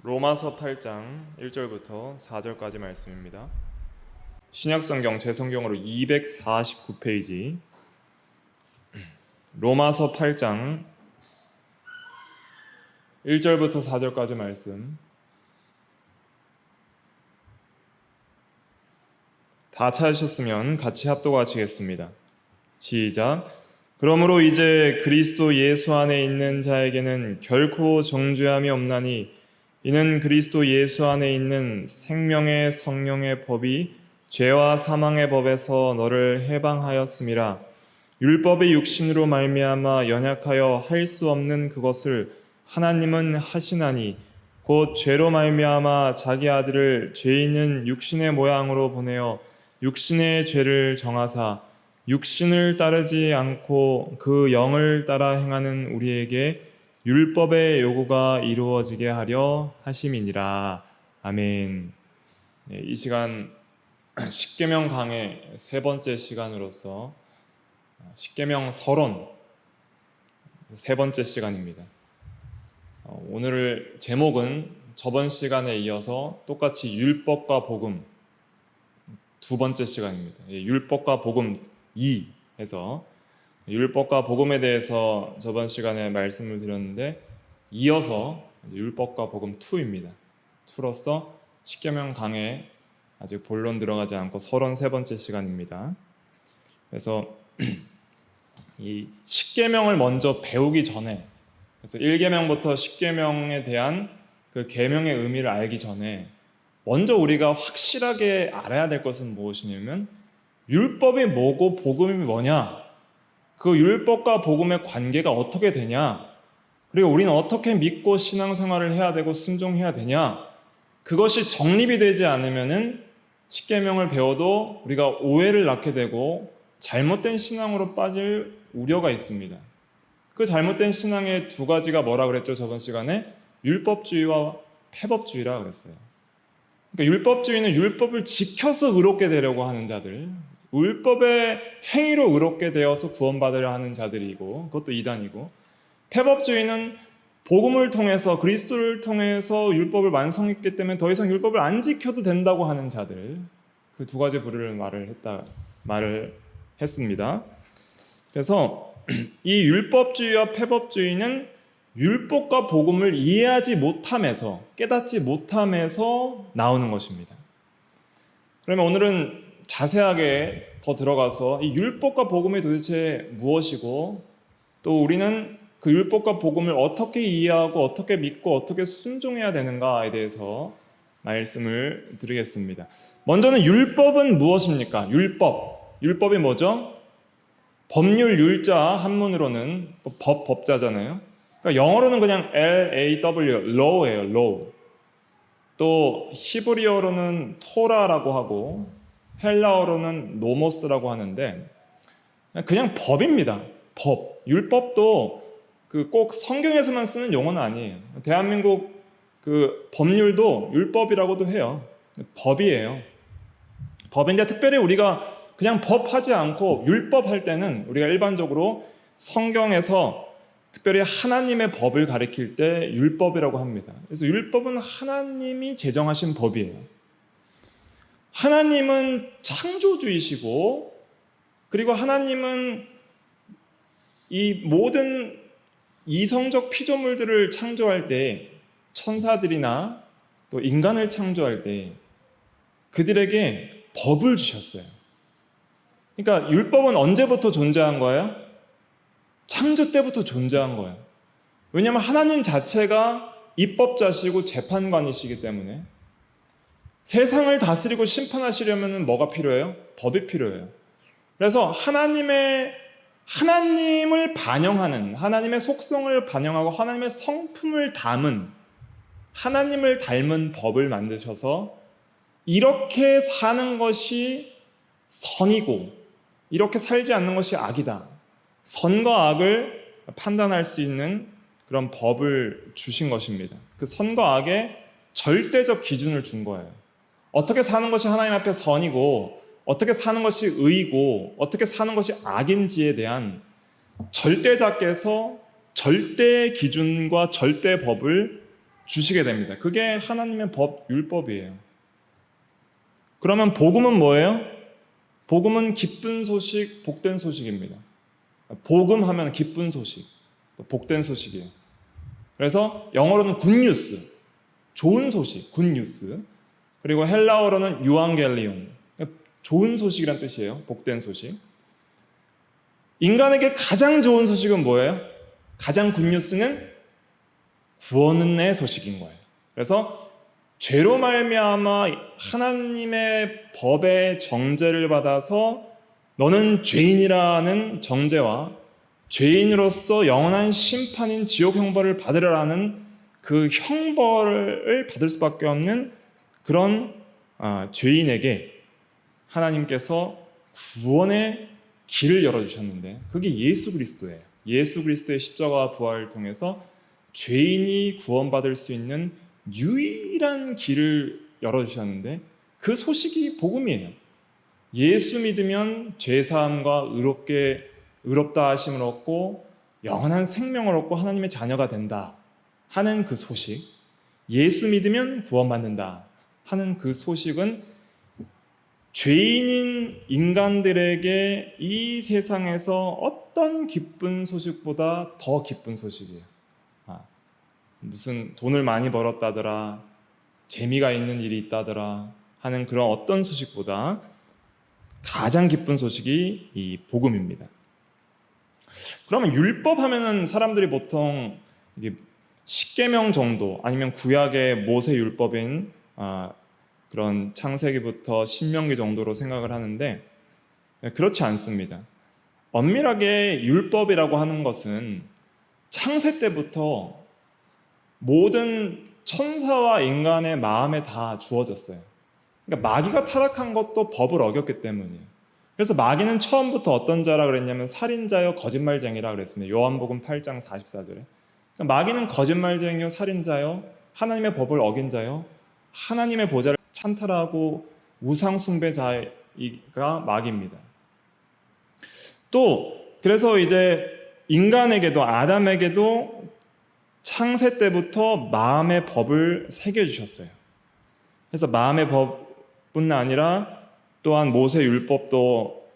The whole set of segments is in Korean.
로마서 8장 1절부터 4절까지 말씀입니다. 신약성경 제 성경으로 249페이지 로마서 8장 1절부터 4절까지 말씀 다 찾으셨으면 같이 합독하시겠습니다. 시작. 그러므로 이제 그리스도 예수 안에 있는 자에게는 결코 정죄함이 없나니 이는 그리스도 예수 안에 있는 생명의 성령의 법이 죄와 사망의 법에서 너를 해방하였음이라. 율법의 육신으로 말미암아 연약하여 할 수 없는 그것을 하나님은 하시나니 곧 죄로 말미암아 자기 아들을 죄 있는 육신의 모양으로 보내어 육신의 죄를 정하사 육신을 따르지 않고 그 영을 따라 행하는 우리에게 율법의 요구가 이루어지게 하려 하심이니라. 아멘. 네, 이 시간 십계명 강의 세 번째 시간으로서 십계명 서론 세 번째 시간입니다. 오늘 제목은 저번 시간에 이어서 똑같이 율법과 복음 두 번째 시간입니다. 율법과 복음 2 해서 율법과 복음에 대해서 저번 시간에 말씀을 드렸는데 이어서 율법과 복음 2입니다. 2로서 십계명 강해 아직 본론 들어가지 않고 33번째 시간입니다. 그래서 이 십계명을 먼저 배우기 전에 그래서 1계명부터 십계명에 대한 그 계명의 의미를 알기 전에 먼저 우리가 확실하게 알아야 될 것은 무엇이냐면 율법이 뭐고 복음이 뭐냐, 그 율법과 복음의 관계가 어떻게 되냐, 그리고 우리는 어떻게 믿고 신앙생활을 해야 되고 순종해야 되냐, 그것이 정립이 되지 않으면은 십계명을 배워도 우리가 오해를 낳게 되고 잘못된 신앙으로 빠질 우려가 있습니다. 그 잘못된 신앙의 두 가지가 뭐라 그랬죠? 저번 시간에 율법주의와 폐법주의라 그랬어요. 그러니까 율법주의는 율법을 지켜서 의롭게 되려고 하는 자들, 율법의 행위로 의롭게 되어서 구원받으려 하는 자들이고 그것도 이단이고, 폐법주의는 복음을 통해서 그리스도를 통해서 율법을 완성했기 때문에 더 이상 율법을 안 지켜도 된다고 하는 자들, 그 두 가지 부류를 말을 했습니다. 그래서 이 율법주의와 폐법주의는 율법과 복음을 이해하지 못함에서, 깨닫지 못함에서 나오는 것입니다. 그러면 오늘은 자세하게 더 들어가서 이 율법과 복음이 도대체 무엇이고, 또 우리는 그 율법과 복음을 어떻게 이해하고 어떻게 믿고 어떻게 순종해야 되는가에 대해서 말씀을 드리겠습니다. 먼저는 율법은 무엇입니까? 율법이 뭐죠? 법률 율자 한문으로는 법자잖아요. 그러니까 영어로는 그냥 LAW, law예요, law. 또 히브리어로는 토라라고 하고 헬라어로는 노모스라고 하는데 그냥 법입니다. 법. 율법도 그 꼭 성경에서만 쓰는 용어는 아니에요. 대한민국 그 법률도 율법이라고도 해요. 법이에요. 법인데 특별히 우리가 그냥 법하지 않고 율법 할 때는 우리가 일반적으로 성경에서 특별히 하나님의 법을 가리킬 때 율법이라고 합니다. 그래서 율법은 하나님이 제정하신 법이에요. 하나님은 창조주이시고, 그리고 하나님은 이 모든 이성적 피조물들을 창조할 때, 천사들이나 또 인간을 창조할 때 그들에게 법을 주셨어요. 그러니까 율법은 언제부터 존재한 거예요? 창조 때부터 존재한 거예요. 왜냐하면 하나님 자체가 입법자시고 재판관이시기 때문에 세상을 다스리고 심판하시려면 뭐가 필요해요? 법이 필요해요. 그래서 하나님을 반영하는, 하나님의 속성을 반영하고 하나님의 성품을 담은, 하나님을 닮은 법을 만드셔서 이렇게 사는 것이 선이고 이렇게 살지 않는 것이 악이다, 선과 악을 판단할 수 있는 그런 법을 주신 것입니다. 그 선과 악의 절대적 기준을 준 거예요. 어떻게 사는 것이 하나님 앞에 선이고 어떻게 사는 것이 의이고 어떻게 사는 것이 악인지에 대한 절대자께서 절대 기준과 절대 법을 주시게 됩니다. 그게 하나님의 법, 율법이에요. 그러면 복음은 뭐예요? 복음은 기쁜 소식, 복된 소식입니다. 복음하면 기쁜 소식, 또 복된 소식이에요. 그래서 영어로는 굿뉴스, 좋은 소식, 굿뉴스. 그리고 헬라어로는 유앙겔리온, 좋은 소식이란 뜻이에요. 복된 소식. 인간에게 가장 좋은 소식은 뭐예요? 가장 굿뉴스는 구원의 소식인 거예요. 그래서 죄로 말미암아 하나님의 법의 정죄를 받아서 너는 죄인이라는 정죄와 죄인으로서 영원한 심판인 지옥 형벌을 받으라는 그 형벌을 받을 수밖에 없는 그런 죄인에게 하나님께서 구원의 길을 열어주셨는데 그게 예수 그리스도예요. 예수 그리스도의 십자가와 부활을 통해서 죄인이 구원받을 수 있는 유일한 길을 열어주셨는데 그 소식이 복음이에요. 예수 믿으면 죄사함과 의롭다 하심을 얻고 영원한 생명을 얻고 하나님의 자녀가 된다 하는 그 소식, 예수 믿으면 구원받는다 하는 그 소식은 죄인인 인간들에게 이 세상에서 어떤 기쁜 소식보다 더 기쁜 소식이에요. 무슨 돈을 많이 벌었다더라, 재미가 있는 일이 있다더라 하는 그런 어떤 소식보다 가장 기쁜 소식이 이 복음입니다. 그러면 율법 하면은 사람들이 보통 이게 십계명 정도 아니면 구약의 모세 율법인 그런 창세기부터 신명기 정도로 생각을 하는데 그렇지 않습니다. 엄밀하게 율법이라고 하는 것은 창세 때부터 모든 천사와 인간의 마음에 다 주어졌어요. 그러니까 마귀가 타락한 것도 법을 어겼기 때문이에요. 그래서 마귀는 처음부터 어떤 자라 그랬냐면 살인자요 거짓말쟁이라 그랬습니다. 요한복음 8장 44절에. 그러니까 마귀는 거짓말쟁이요 살인자요 하나님의 법을 어긴 자요 하나님의 보좌를 찬탈하고 우상 숭배자가 마귀입니다. 또 그래서 이제 인간에게도 아담에게도 창세 때부터 마음의 법을 새겨주셨어요. 그래서 마음의 법뿐 아니라 또한 모세 율법도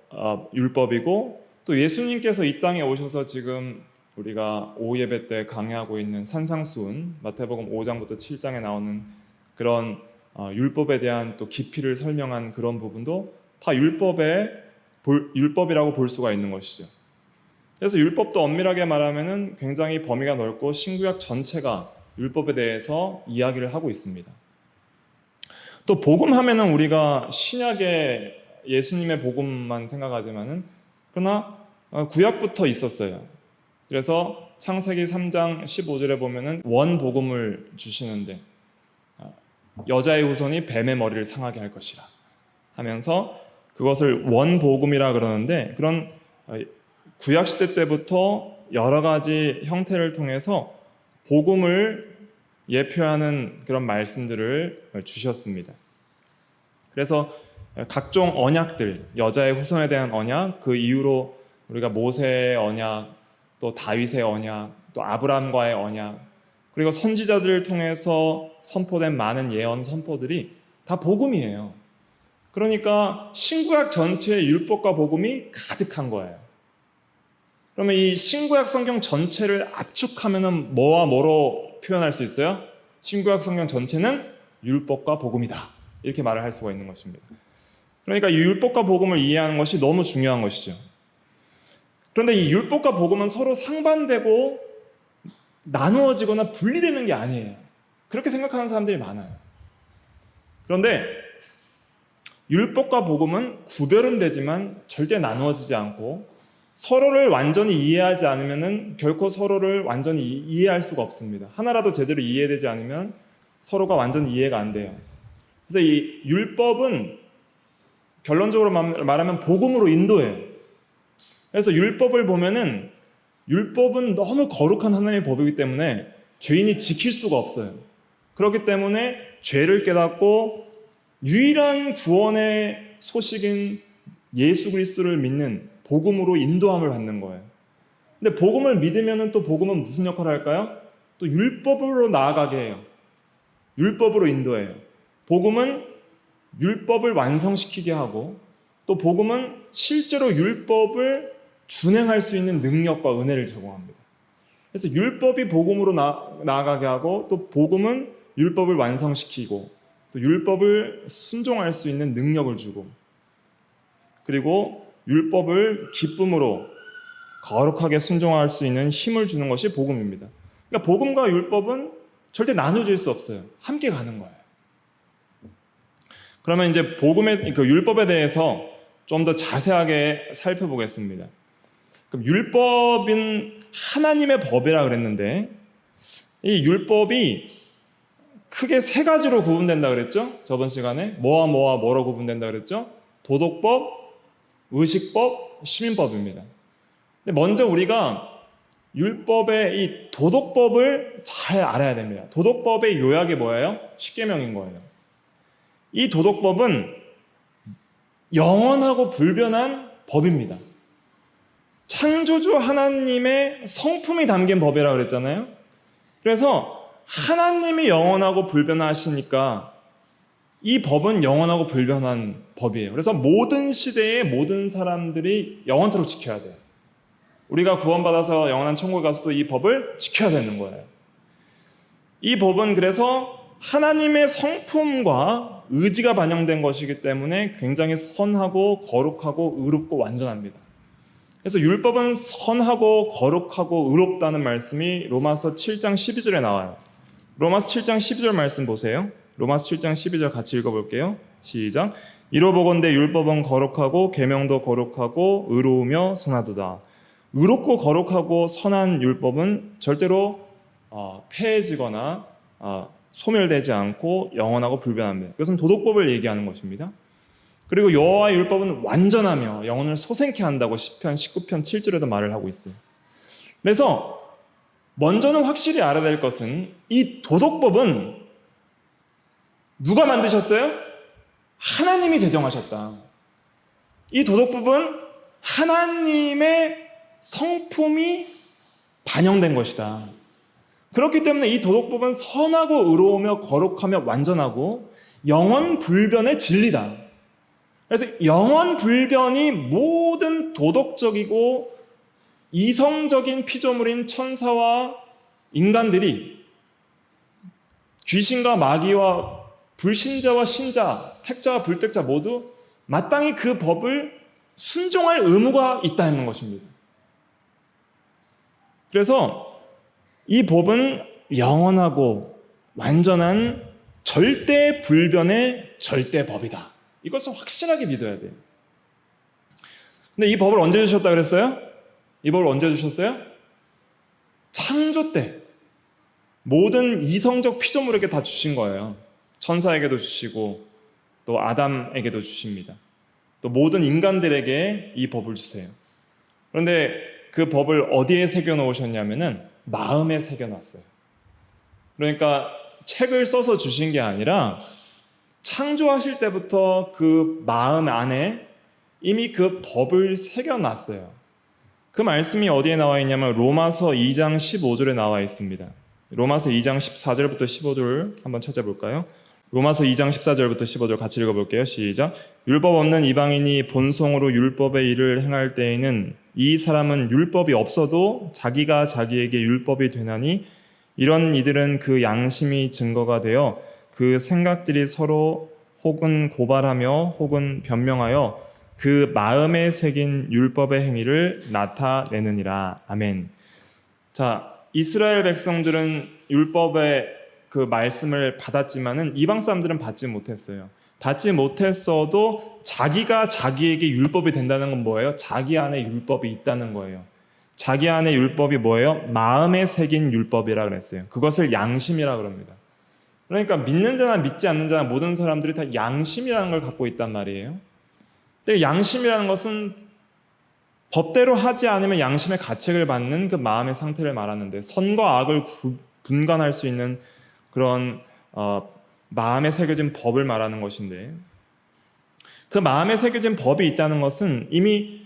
율법이고 또 예수님께서 이 땅에 오셔서 지금 우리가 오예배 때 강의하고 있는 산상수훈 마태복음 5장부터 7장에 나오는 그런 율법에 대한 또 깊이를 설명한 그런 부분도 다 율법이라고 볼 수가 있는 것이죠. 그래서 율법도 엄밀하게 말하면은 굉장히 범위가 넓고 신구약 전체가 율법에 대해서 이야기를 하고 있습니다. 또 복음하면은 우리가 신약의 예수님의 복음만 생각하지만은 그러나 구약부터 있었어요. 그래서 창세기 3장 15절에 보면은 원복음을 주시는데 여자의 후손이 뱀의 머리를 상하게 할 것이라 하면서 그것을 원복음이라 그러는데 그런 구약시대 때부터 여러 가지 형태를 통해서 복음을 예표하는 그런 말씀들을 주셨습니다. 그래서 각종 언약들, 여자의 후손에 대한 언약, 그 이후로 우리가 모세의 언약, 또 다윗의 언약, 또 아브라함과의 언약, 그리고 선지자들을 통해서 선포된 많은 예언 선포들이 다 복음이에요. 그러니까 신구약 전체의 율법과 복음이 가득한 거예요. 그러면 이 신구약 성경 전체를 압축하면은 뭐와 뭐로 표현할 수 있어요? 신구약 성경 전체는 율법과 복음이다. 이렇게 말을 할 수가 있는 것입니다. 그러니까 이 율법과 복음을 이해하는 것이 너무 중요한 것이죠. 그런데 이 율법과 복음은 서로 상반되고 나누어지거나 분리되는 게 아니에요. 그렇게 생각하는 사람들이 많아요. 그런데 율법과 복음은 구별은 되지만 절대 나누어지지 않고 서로를 완전히 이해하지 않으면 결코 서로를 완전히 이해할 수가 없습니다. 하나라도 제대로 이해되지 않으면 서로가 완전히 이해가 안 돼요. 그래서 이 율법은 결론적으로 말하면 복음으로 인도해요. 그래서 율법을 보면은 율법은 너무 거룩한 하나님의 법이기 때문에 죄인이 지킬 수가 없어요. 그렇기 때문에 죄를 깨닫고 유일한 구원의 소식인 예수 그리스도를 믿는 복음으로 인도함을 받는 거예요. 근데 복음을 믿으면 또 복음은 무슨 역할을 할까요? 또 율법으로 나아가게 해요. 율법으로 인도해요. 복음은 율법을 완성시키게 하고 또 복음은 실제로 율법을 준행할 수 있는 능력과 은혜를 제공합니다. 그래서 율법이 복음으로 나아가게 하고 또 복음은 율법을 완성시키고 또 율법을 순종할 수 있는 능력을 주고 그리고 율법을 기쁨으로 거룩하게 순종할 수 있는 힘을 주는 것이 복음입니다. 그러니까 복음과 율법은 절대 나눠질 수 없어요. 함께 가는 거예요. 그러면 이제 복음의 그 율법에 대해서 좀 더 자세하게 살펴보겠습니다. 그럼 율법은 하나님의 법이라 그랬는데 이 율법이 크게 세 가지로 구분된다 그랬죠? 저번 시간에 뭐와 뭐로 구분된다 그랬죠? 도덕법, 의식법, 시민법입니다. 근데 먼저 우리가 율법의 이 도덕법을 잘 알아야 됩니다. 도덕법의 요약이 뭐예요? 십계명인 거예요. 이 도덕법은 영원하고 불변한 법입니다. 창조주 하나님의 성품이 담긴 법이라고 그랬잖아요. 그래서 하나님이 영원하고 불변하시니까 이 법은 영원하고 불변한 법이에요. 그래서 모든 시대의 모든 사람들이 영원토록 지켜야 돼요. 우리가 구원받아서 영원한 천국에 가서도 이 법을 지켜야 되는 거예요. 이 법은 그래서 하나님의 성품과 의지가 반영된 것이기 때문에 굉장히 선하고 거룩하고 의롭고 완전합니다. 그래서 율법은 선하고 거룩하고 의롭다는 말씀이 로마서 7장 12절에 나와요. 로마서 7장 12절 말씀 보세요. 로마서 7장 12절 같이 읽어볼게요. 시작. 이로보건대 율법은 거룩하고 계명도 거룩하고 의로우며 선하도다. 의롭고 거룩하고 선한 율법은 절대로 폐해지거나 소멸되지 않고 영원하고 불변합니다. 그것은 도덕법을 얘기하는 것입니다. 그리고 여호와의 율법은 완전하며 영혼을 소생케 한다고 시편 19편 7절에도 말을 하고 있어요. 그래서 먼저는 확실히 알아야 될 것은 이 도덕법은 누가 만드셨어요? 하나님이 제정하셨다. 이 도덕법은 하나님의 성품이 반영된 것이다. 그렇기 때문에 이 도덕법은 선하고 의로우며 거룩하며 완전하고 영원 불변의 진리다. 그래서 영원 불변이 모든 도덕적이고 이성적인 피조물인 천사와 인간들이 귀신과 마귀와 불신자와 신자, 택자와 불택자 모두 마땅히 그 법을 순종할 의무가 있다는 것입니다. 그래서 이 법은 영원하고 완전한 절대 불변의 절대 법이다. 이것을 확실하게 믿어야 돼요. 근데 이 법을 언제 주셨다 그랬어요? 이 법을 언제 주셨어요? 창조 때 모든 이성적 피조물에게 다 주신 거예요. 천사에게도 주시고 또 아담에게도 주십니다. 또 모든 인간들에게 이 법을 주세요. 그런데 그 법을 어디에 새겨 놓으셨냐면은 마음에 새겨 놨어요. 그러니까 책을 써서 주신 게 아니라 창조하실 때부터 그 마음 안에 이미 그 법을 새겨 놨어요. 그 말씀이 어디에 나와 있냐면 로마서 2장 15절에 나와 있습니다. 로마서 2장 14절부터 15절 한번 찾아볼까요? 로마서 2장 14절부터 15절 같이 읽어볼게요. 시작. 율법 없는 이방인이 본성으로 율법의 일을 행할 때에는 이 사람은 율법이 없어도 자기가 자기에게 율법이 되나니 이런 이들은 그 양심이 증거가 되어 그 생각들이 서로 혹은 고발하며 혹은 변명하여 그 마음에 새긴 율법의 행위를 나타내느니라. 아멘. 자, 이스라엘 백성들은 율법의 그 말씀을 받았지만은 이방 사람들은 받지 못했어요. 받지 못했어도 자기가 자기에게 율법이 된다는 건 뭐예요? 자기 안에 율법이 있다는 거예요. 자기 안에 율법이 뭐예요? 마음에 새긴 율법이라 그랬어요. 그것을 양심이라 그럽니다. 그러니까 믿는 자나 믿지 않는 자나 모든 사람들이 다 양심이라는 걸 갖고 있단 말이에요. 근데 양심이라는 것은 법대로 하지 않으면 양심의 가책을 받는 그 마음의 상태를 말하는데 선과 악을 분간할 수 있는 그런 마음에 새겨진 법을 말하는 것인데 그 마음에 새겨진 법이 있다는 것은 이미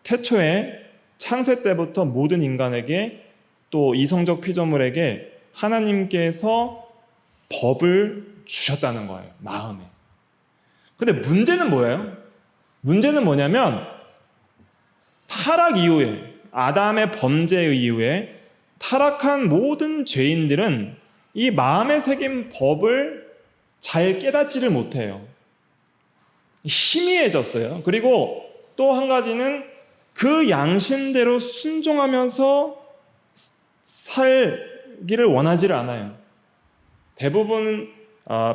태초에 창세 때부터 모든 인간에게 또 이성적 피조물에게 하나님께서 법을 주셨다는 거예요. 마음에. 근데 문제는 뭐예요? 문제는 뭐냐면 타락 이후에, 아담의 범죄 이후에 타락한 모든 죄인들은 이 마음에 새긴 법을 잘 깨닫지를 못해요. 희미해졌어요. 그리고 또 한 가지는 그 양심대로 순종하면서 살기를 원하지를 않아요. 대부분은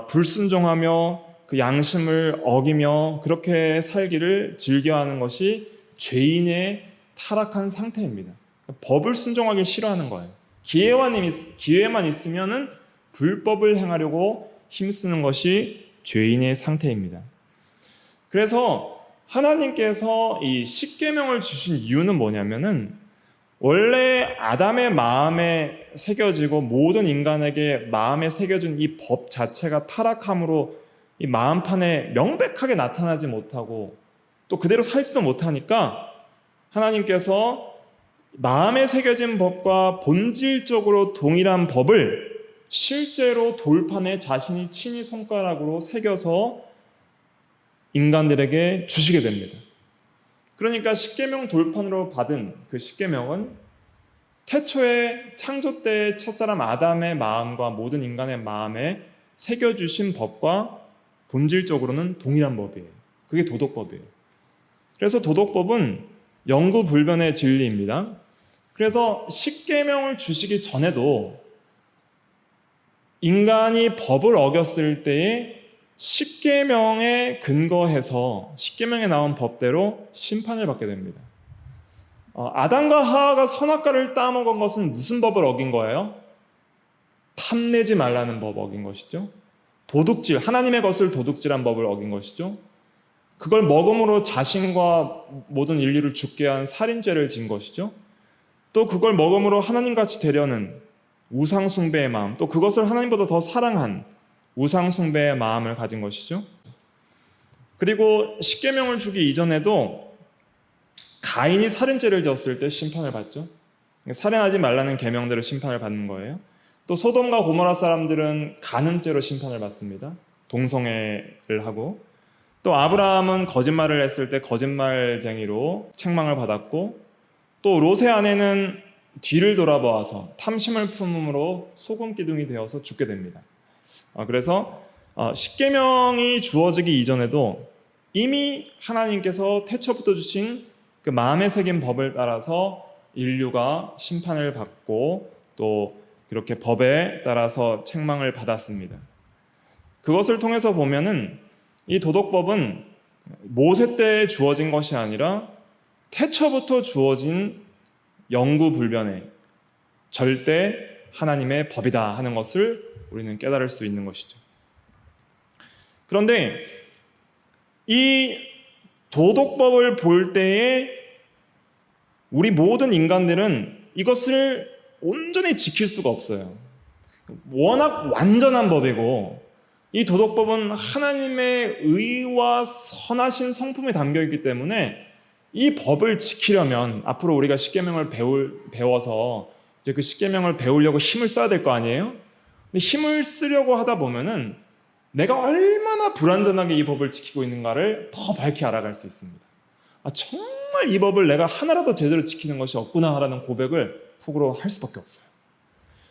불순종하며 그 양심을 어기며 그렇게 살기를 즐겨하는 것이 죄인의 타락한 상태입니다. 법을 순종하기 싫어하는 거예요. 기회만 있으면은 불법을 행하려고 힘쓰는 것이 죄인의 상태입니다. 그래서 하나님께서 이 십계명을 주신 이유는 뭐냐면은 원래 아담의 마음에 새겨지고 모든 인간에게 마음에 새겨진 이 법 자체가 타락함으로 이 마음판에 명백하게 나타나지 못하고 또 그대로 살지도 못하니까 하나님께서 마음에 새겨진 법과 본질적으로 동일한 법을 실제로 돌판에 자신이 친히 손가락으로 새겨서 인간들에게 주시게 됩니다. 그러니까 십계명 돌판으로 받은 그 십계명은 태초에 창조 때 첫사람 아담의 마음과 모든 인간의 마음에 새겨주신 법과 본질적으로는 동일한 법이에요. 그게 도덕법이에요. 그래서 도덕법은 영구불변의 진리입니다. 그래서 십계명을 주시기 전에도 인간이 법을 어겼을 때에 십계명에 근거해서 십계명에 나온 법대로 심판을 받게 됩니다. 아담과 하와가 선악과를 따먹은 것은 무슨 법을 어긴 거예요? 탐내지 말라는 법 어긴 것이죠. 도둑질, 하나님의 것을 도둑질한 법을 어긴 것이죠. 그걸 먹음으로 자신과 모든 인류를 죽게 한 살인죄를 진 것이죠. 또 그걸 먹음으로 하나님같이 되려는 우상숭배의 마음, 또 그것을 하나님보다 더 사랑한 우상숭배의 마음을 가진 것이죠. 그리고 십계명을 주기 이전에도 가인이 살인죄를 지었을 때 심판을 받죠. 살인하지 말라는 계명대로 심판을 받는 거예요. 또 소돔과 고모라 사람들은 간음죄로 심판을 받습니다. 동성애를 하고. 또 아브라함은 거짓말을 했을 때 거짓말쟁이로 책망을 받았고, 또 롯의 아내는 뒤를 돌아보아서 탐심을 품음으로 소금 기둥이 되어서 죽게 됩니다. 그래서 십계명이 주어지기 이전에도 이미 하나님께서 태초부터 주신 그 마음에 새긴 법을 따라서 인류가 심판을 받고 또 그렇게 법에 따라서 책망을 받았습니다. 그것을 통해서 보면은 이 도덕법은 모세 때 주어진 것이 아니라 태초부터 주어진 영구불변의 절대 하나님의 법이다 하는 것을 우리는 깨달을 수 있는 것이죠. 그런데 이 도덕법을 볼 때에 우리 모든 인간들은 이것을 온전히 지킬 수가 없어요. 워낙 완전한 법이고 이 도덕법은 하나님의 의와 선하신 성품이 담겨있기 때문에 이 법을 지키려면 앞으로 우리가 십계명을 배워서 이제 그 십계명을 배우려고 힘을 써야 될 거 아니에요? 근데 힘을 쓰려고 하다 보면은 내가 얼마나 불완전하게 이 법을 지키고 있는가를 더 밝히 알아갈 수 있습니다. 정말 이 법을 내가 하나라도 제대로 지키는 것이 없구나라는 고백을 속으로 할 수밖에 없어요.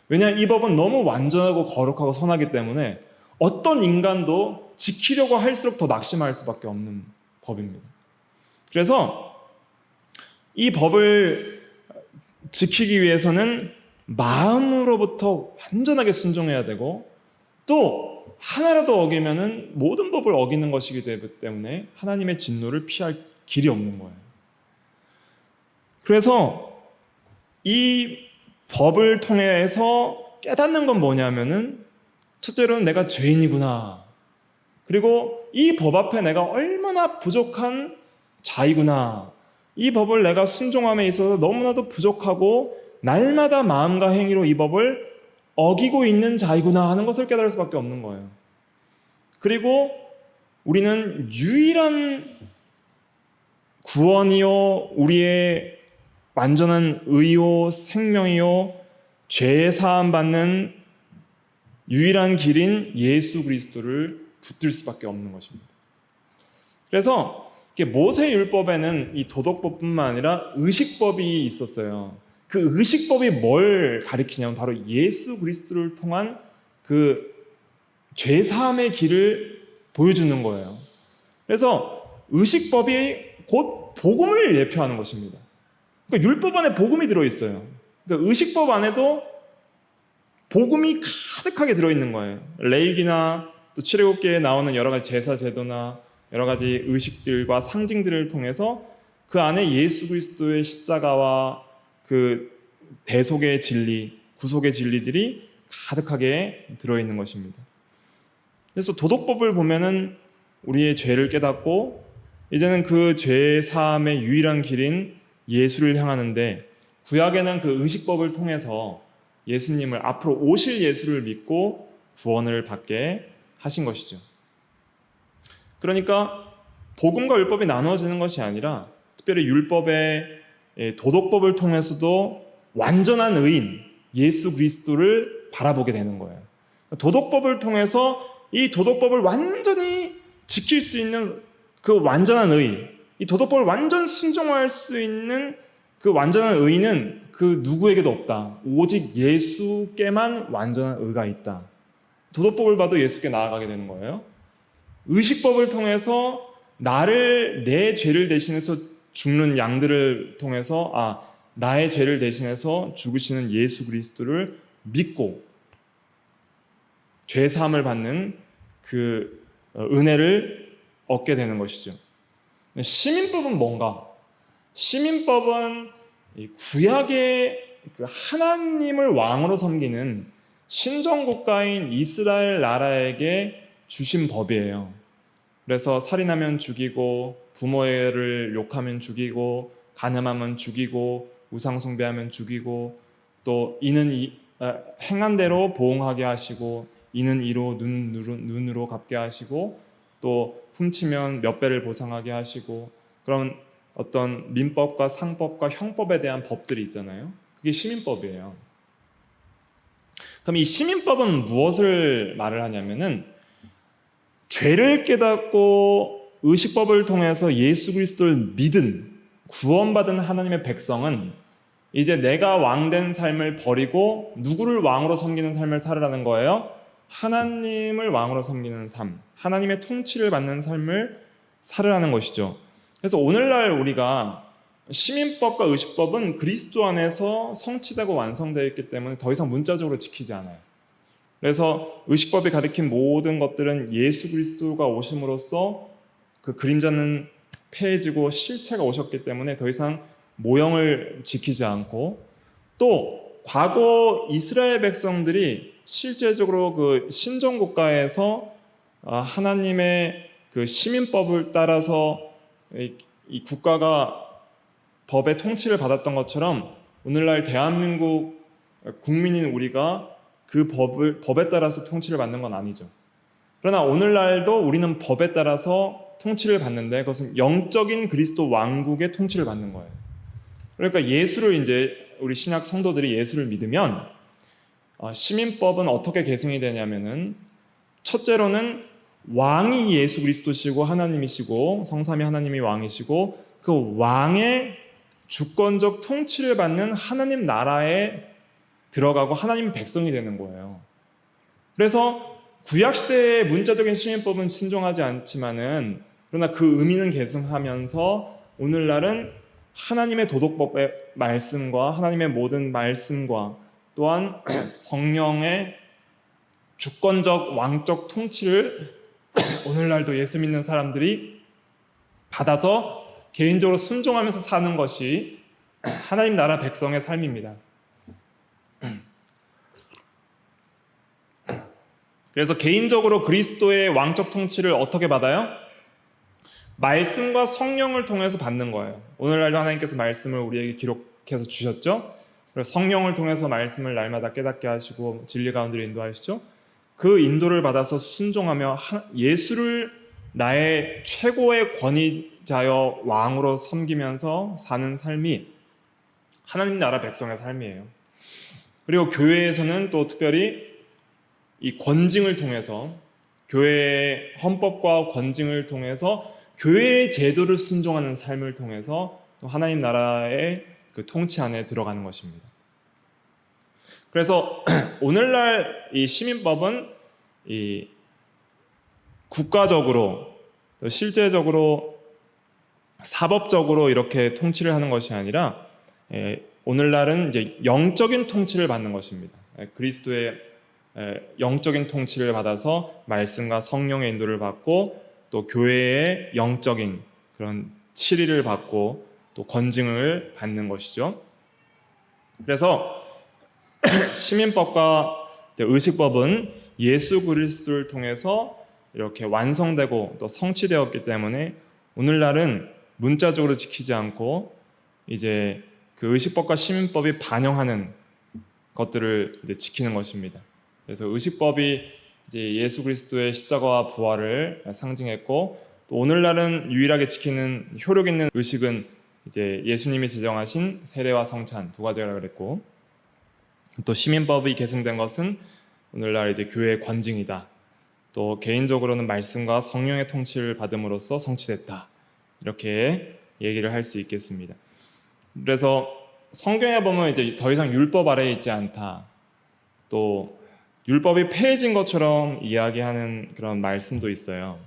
왜냐하면 이 법은 너무 완전하고 거룩하고 선하기 때문에 어떤 인간도 지키려고 할수록 더 낙심할 수밖에 없는 법입니다. 그래서 이 법을 지키기 위해서는 마음으로부터 완전하게 순종해야 되고 또 하나라도 어기면은 모든 법을 어기는 것이기 때문에 하나님의 진노를 피할 길이 없는 거예요. 그래서 이 법을 통해서 깨닫는 건 뭐냐면은 첫째로는 내가 죄인이구나. 그리고 이 법 앞에 내가 얼마나 부족한 자이구나. 이 법을 내가 순종함에 있어서 너무나도 부족하고 날마다 마음과 행위로 이 법을 어기고 있는 자이구나 하는 것을 깨달을 수밖에 없는 거예요. 그리고 우리는 유일한 구원이요, 우리의 완전한 의요, 생명이요, 죄 사함 받는 유일한 길인 예수 그리스도를 붙들 수밖에 없는 것입니다. 그래서 모세 율법에는 이 도덕법뿐만 아니라 의식법이 있었어요. 그 의식법이 뭘 가리키냐면 바로 예수 그리스도를 통한 그 죄사함의 길을 보여주는 거예요. 그래서 의식법이 곧 복음을 예표하는 것입니다. 그러니까 율법 안에 복음이 들어있어요. 그러니까 의식법 안에도 복음이 가득하게 들어있는 거예요. 레위기나 또 출애굽기에 나오는 여러 가지 제사 제도나 여러 가지 의식들과 상징들을 통해서 그 안에 예수 그리스도의 십자가와 그 대속의 진리, 구속의 진리들이 가득하게 들어있는 것입니다. 그래서 도덕법을 보면은 우리의 죄를 깨닫고 이제는 그 죄 사함의 유일한 길인 예수를 향하는데, 구약에는 그 의식법을 통해서 예수님을, 앞으로 오실 예수를 믿고 구원을 받게 하신 것이죠. 그러니까 복음과 율법이 나누어지는 것이 아니라 특별히 율법의 도덕법을 통해서도 완전한 의인 예수 그리스도를 바라보게 되는 거예요. 도덕법을 통해서 이 도덕법을 완전히 지킬 수 있는 그 완전한 의, 이 도덕법을 완전 순종할 수 있는 그 완전한 의는 그 누구에게도 없다. 오직 예수께만 완전한 의가 있다. 도덕법을 봐도 예수께 나아가게 되는 거예요. 의식법을 통해서 나를, 내 죄를 대신해서 죽는 양들을 통해서 나의 죄를 대신해서 죽으시는 예수 그리스도를 믿고 죄 사함을 받는 그 은혜를 얻게 되는 것이죠. 시민법은 뭔가? 시민법은 구약의 그 하나님을 왕으로 섬기는 신정국가인 이스라엘 나라에게 주신 법이에요. 그래서 살인하면 죽이고, 부모를 욕하면 죽이고, 간음하면 죽이고, 우상숭배하면 죽이고, 또 이는 행한 대로 보응하게 하시고, 이는 이로 눈으로 갚게 하시고, 또 훔치면 몇 배를 보상하게 하시고, 그런 어떤 민법과 상법과 형법에 대한 법들이 있잖아요. 그게 시민법이에요. 그럼 이 시민법은 무엇을 말을 하냐면은, 죄를 깨닫고 의식법을 통해서 예수 그리스도를 믿은, 구원받은 하나님의 백성은 이제 내가 왕된 삶을 버리고 누구를 왕으로 섬기는 삶을 살으라는 거예요. 하나님을 왕으로 섬기는 삶, 하나님의 통치를 받는 삶을 살으라는 것이죠. 그래서 오늘날 우리가 시민법과 의식법은 그리스도 안에서 성취되고 완성되어 있기 때문에 더 이상 문자적으로 지키지 않아요. 그래서 의식법이 가리킨 모든 것들은 예수 그리스도가 오심으로써 그 그림자는 패해지고 실체가 오셨기 때문에 더 이상 모형을 지키지 않고, 또 과거 이스라엘 백성들이 실제적으로 그 신정국가에서 하나님의 그 시민법을 따라서 이 국가가 법의 통치를 받았던 것처럼 오늘날 대한민국 국민인 우리가 그 법에 따라서 통치를 받는 건 아니죠. 그러나 오늘날도 우리는 법에 따라서 통치를 받는데 그것은 영적인 그리스도 왕국의 통치를 받는 거예요. 그러니까 예수를, 이제 우리 신약 성도들이 예수를 믿으면 시민법은 어떻게 계승이 되냐면은, 첫째로는 왕이 예수 그리스도시고 하나님이시고 성삼위 하나님이 왕이시고 그 왕의 주권적 통치를 받는 하나님 나라에 들어가고 하나님 백성이 되는 거예요. 그래서 구약시대의 문자적인 시민법은 순종하지 않지만은, 그러나 그 의미는 계승하면서 오늘날은 하나님의 도덕법의 말씀과 하나님의 모든 말씀과 또한 성령의 주권적 왕적 통치를 오늘날도 예수 믿는 사람들이 받아서 개인적으로 순종하면서 사는 것이 하나님 나라 백성의 삶입니다. 그래서 개인적으로 그리스도의 왕적 통치를 어떻게 받아요? 말씀과 성령을 통해서 받는 거예요. 오늘날도 하나님께서 말씀을 우리에게 기록해서 주셨죠. 그래서 성령을 통해서 말씀을 날마다 깨닫게 하시고 진리 가운데로 인도하시죠. 그 인도를 받아서 순종하며 예수를 나의 최고의 권위자여 왕으로 섬기면서 사는 삶이 하나님 나라 백성의 삶이에요. 그리고 교회에서는 또 특별히 이 권징을 통해서 교회의 헌법과 권징을 통해서 교회의 제도를 순종하는 삶을 통해서 또 하나님 나라의 그 통치 안에 들어가는 것입니다. 그래서 오늘날 이 시민법은 이 국가적으로 또 실제적으로 사법적으로 이렇게 통치를 하는 것이 아니라 오늘날은 이제 영적인 통치를 받는 것입니다. 그리스도의 영적인 통치를 받아서 말씀과 성령의 인도를 받고 또 교회의 영적인 그런 치리를 받고 또 권징을 받는 것이죠. 그래서 시민법과 의식법은 예수 그리스도를 통해서 이렇게 완성되고 또 성취되었기 때문에 오늘날은 문자적으로 지키지 않고 이제 그 의식법과 시민법이 반영하는 것들을 이제 지키는 것입니다. 그래서 의식법이 이제 예수 그리스도의 십자가와 부활을 상징했고 또 오늘날은 유일하게 지키는 효력 있는 의식은 이제 예수님이 제정하신 세례와 성찬 두 가지라 그랬고 또 시민법이 계승된 것은 오늘날 이제 교회의 권징이다. 또 개인적으로는 말씀과 성령의 통치를 받음으로써 성취됐다. 이렇게 얘기를 할 수 있겠습니다. 그래서 성경에 보면 이제 더 이상 율법 아래에 있지 않다. 또 율법이 폐해진 것처럼 이야기하는 그런 말씀도 있어요.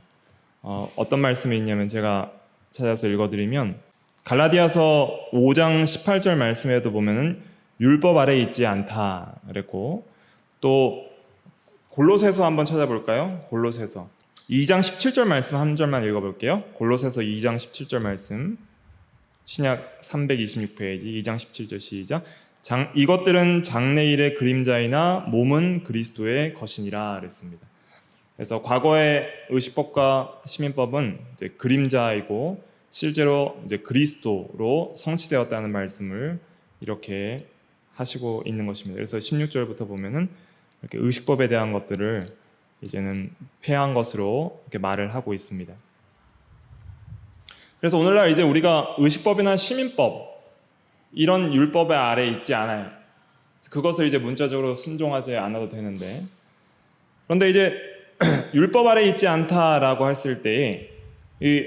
어떤 말씀이 있냐면 제가 찾아서 읽어드리면 갈라디아서 5장 18절 말씀에도 보면은 율법 아래에 있지 않다 그랬고 또 골로새서 한번 찾아볼까요? 골로새서 2장 17절 말씀 한 절만 읽어볼게요. 골로새서 2장 17절 말씀 신약 326페이지 2장 17절 시작. 이것들은 장래일의 그림자이나 몸은 그리스도의 것이니라 그랬습니다. 그래서 과거의 의식법과 시민법은 이제 그림자이고 실제로 이제 그리스도로 성취되었다는 말씀을 이렇게 하시고 있는 것입니다. 그래서 16절부터 보면은 이렇게 의식법에 대한 것들을 이제는 폐한 것으로 이렇게 말을 하고 있습니다. 그래서 오늘날 이제 우리가 의식법이나 시민법 이런 율법의 아래에 있지 않아요. 그것을 이제 문자적으로 순종하지 않아도 되는데 그런데 이제 율법 아래에 있지 않다라고 했을 때 이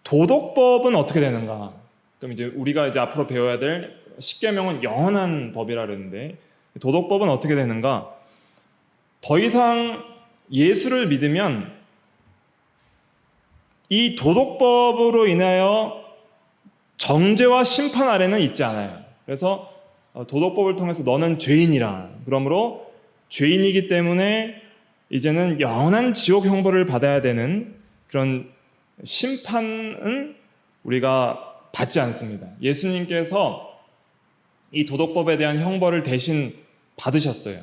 도덕법은 어떻게 되는가? 그럼 이제 우리가 이제 앞으로 배워야 될 십계명은 영원한 법이라 그러는데 도덕법은 어떻게 되는가? 더 이상 예수를 믿으면 이 도덕법으로 인하여 정죄와 심판 아래는 있지 않아요. 그래서 도덕법을 통해서 너는 죄인이라. 그러므로 죄인이기 때문에 이제는 영원한 지옥 형벌을 받아야 되는 그런 심판은 우리가 받지 않습니다. 예수님께서 이 도덕법에 대한 형벌을 대신 받으셨어요.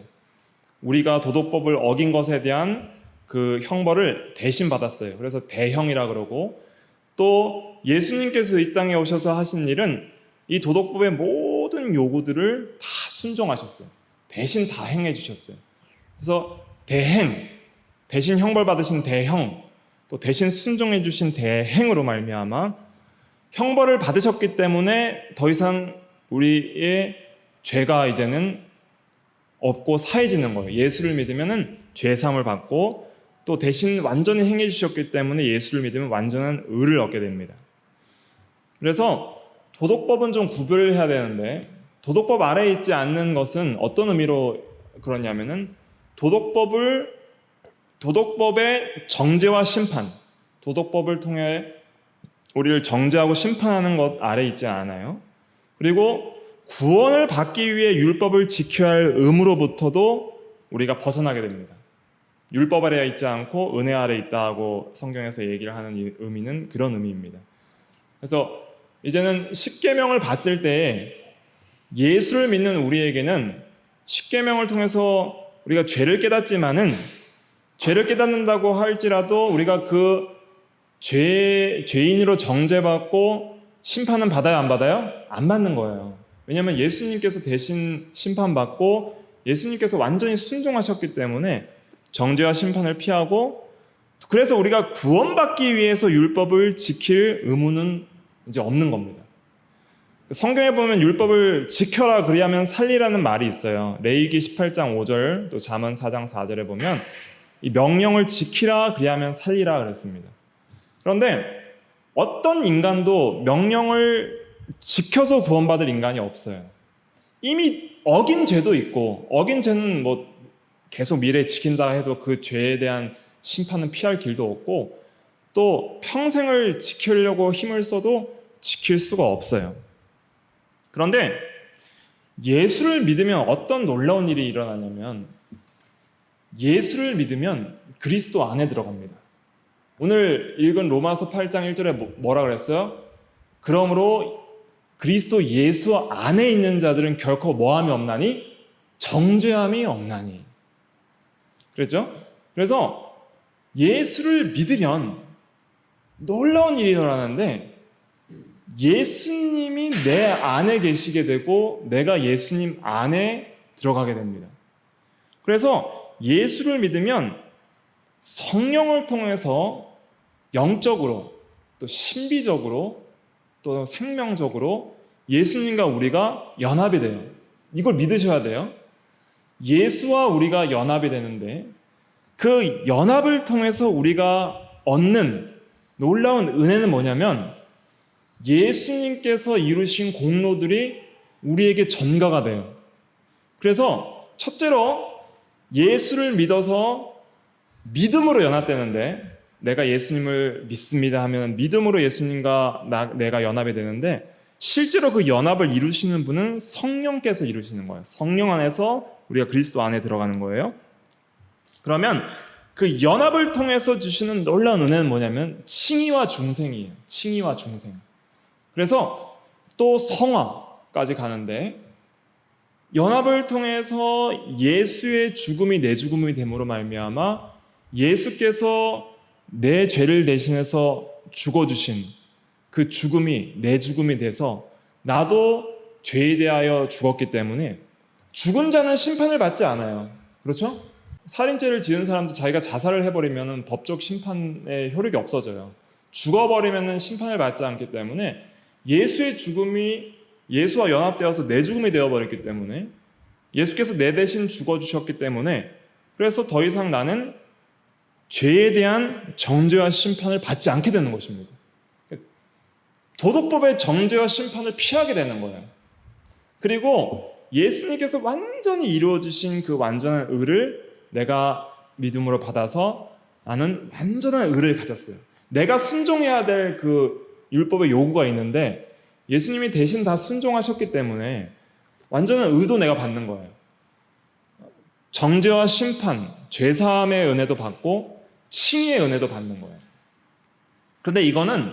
우리가 도덕법을 어긴 것에 대한 그 형벌을 대신 받았어요. 그래서 대형이라 그러고 또 예수님께서 이 땅에 오셔서 하신 일은 이 도덕법의 모든 요구들을 다 순종하셨어요. 대신 다 행해 주셨어요. 그래서 대행, 대신 형벌 받으신 대형, 또 대신 순종해 주신 대행으로 말미암아 형벌을 받으셨기 때문에 더 이상 우리의 죄가 이제는 없고 사해지는 거예요. 예수를 믿으면은 죄 사함을 받고 또 대신 완전히 행해 주셨기 때문에 예수를 믿으면 완전한 의를 얻게 됩니다. 그래서 도덕법은 좀 구별을 해야 되는데 도덕법 아래에 있지 않는 것은 어떤 의미로 그러냐면은 도덕법의 정죄와 심판, 도덕법을 통해 우리를 정죄하고 심판하는 것 아래에 있지 않아요. 그리고 구원을 받기 위해 율법을 지켜야 할 의무로부터도 우리가 벗어나게 됩니다. 율법 아래에 있지 않고 은혜 아래에 있다고 성경에서 얘기를 하는 이 의미는 그런 의미입니다. 그래서 이제는 십계명을 봤을 때 예수를 믿는 우리에게는 십계명을 통해서 우리가 죄를 깨닫지만은 죄를 깨닫는다고 할지라도 우리가 그 죄인으로 정죄받고 심판은 받아요, 안 받아요? 안 받는 거예요. 왜냐하면 예수님께서 대신 심판받고 예수님께서 완전히 순종하셨기 때문에 정죄와 심판을 피하고 그래서 우리가 구원받기 위해서 율법을 지킬 의무는 이제 없는 겁니다. 성경에 보면 율법을 지켜라 그리하면 살리라는 말이 있어요. 레위기 18장 5절 또 잠언 4장 4절에 보면 이 명령을 지키라 그리하면 살리라 그랬습니다. 그런데 어떤 인간도 명령을 지켜서 구원받을 인간이 없어요. 이미 어긴 죄도 있고, 어긴 죄는 뭐 계속 미래에 지킨다 해도 그 죄에 대한 심판은 피할 길도 없고, 또 평생을 지키려고 힘을 써도 지킬 수가 없어요. 그런데 예수를 믿으면 어떤 놀라운 일이 일어나냐면, 예수를 믿으면 그리스도 안에 들어갑니다. 오늘 읽은 로마서 8장 1절에 뭐라 그랬어요? 그러므로 그리스도 예수 안에 있는 자들은 결코 뭐함이 없나니? 정죄함이 없나니. 그랬죠? 그래서 예수를 믿으면 놀라운 일이 일어나는데, 예수님이 내 안에 계시게 되고 내가 예수님 안에 들어가게 됩니다. 그래서 예수를 믿으면 성령을 통해서 영적으로 또 신비적으로 또 생명적으로 예수님과 우리가 연합이 돼요. 이걸 믿으셔야 돼요. 예수와 우리가 연합이 되는데, 그 연합을 통해서 우리가 얻는 놀라운 은혜는 뭐냐면, 예수님께서 이루신 공로들이 우리에게 전가가 돼요. 그래서 첫째로 예수를 믿어서 믿음으로 연합되는데, 내가 예수님을 믿습니다 하면 믿음으로 예수님과 내가 연합이 되는데, 실제로 그 연합을 이루시는 분은 성령께서 이루시는 거예요. 성령 안에서 우리가 그리스도 안에 들어가는 거예요. 그러면 그 연합을 통해서 주시는 놀라운 은혜는 뭐냐면 칭의와 중생이에요. 칭의와 중생. 그래서 또 성화까지 가는데, 연합을 통해서 예수의 죽음이 내 죽음이 됨으로 말미암아 예수께서 내 죄를 대신해서 죽어주신 그 죽음이 내 죽음이 돼서 나도 죄에 대하여 죽었기 때문에 죽은 자는 심판을 받지 않아요. 그렇죠? 살인죄를 지은 사람도 자기가 자살을 해버리면 법적 심판의 효력이 없어져요. 죽어버리면 심판을 받지 않기 때문에 예수의 죽음이 예수와 연합되어서 내 죽음이 되어버렸기 때문에, 예수께서 내 대신 죽어주셨기 때문에, 그래서 더 이상 나는 죄에 대한 정죄와 심판을 받지 않게 되는 것입니다. 도덕법의 정죄와 심판을 피하게 되는 거예요. 그리고 예수님께서 완전히 이루어주신 그 완전한 의를 내가 믿음으로 받아서 나는 완전한 의를 가졌어요. 내가 순종해야 될 그 율법의 요구가 있는데 예수님이 대신 다 순종하셨기 때문에 완전한 의도 내가 받는 거예요. 정죄와 심판, 죄사함의 은혜도 받고 칭의의 은혜도 받는 거예요. 그런데 이거는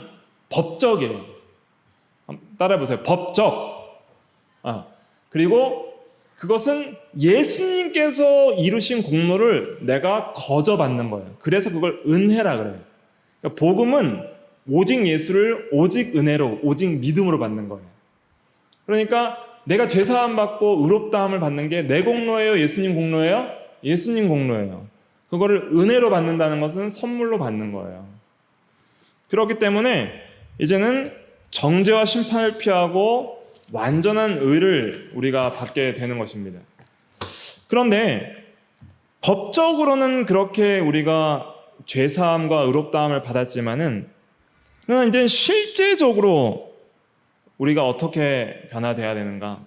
법적이에요. 따라해보세요. 법적. 그리고 그것은 예수님께서 이루신 공로를 내가 거저 받는 거예요. 그래서 그걸 은혜라 그래요. 그러니까 복음은 오직 예수를 오직 은혜로, 오직 믿음으로 받는 거예요. 그러니까 내가 죄사함 받고 의롭다함을 받는 게 내 공로예요? 예수님 공로예요? 예수님 공로예요. 그거를 은혜로 받는다는 것은 선물로 받는 거예요. 그렇기 때문에 이제는 정죄와 심판을 피하고 완전한 의를 우리가 받게 되는 것입니다. 그런데 법적으로는 그렇게 우리가 죄사함과 의롭다함을 받았지만은 이제 실제적으로 우리가 어떻게 변화돼야 되는가?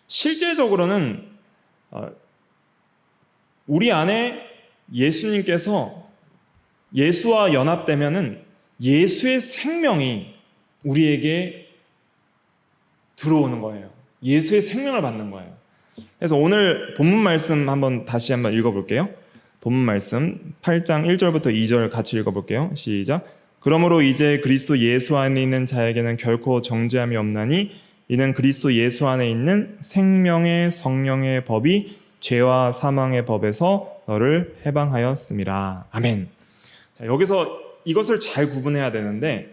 실제적으로는 우리 안에 예수님께서 예수와 연합되면은 예수의 생명이 우리에게 들어오는 거예요. 예수의 생명을 받는 거예요. 그래서 오늘 본문 말씀 다시 한번 읽어볼게요. 본문 말씀 8장 1절부터 2절 같이 읽어볼게요. 시작. 그러므로 이제 그리스도 예수 안에 있는 자에게는 결코 정죄함이 없나니 이는 그리스도 예수 안에 있는 생명의 성령의 법이 죄와 사망의 법에서 너를 해방하였음이라. 아멘. 자, 여기서 이것을 잘 구분해야 되는데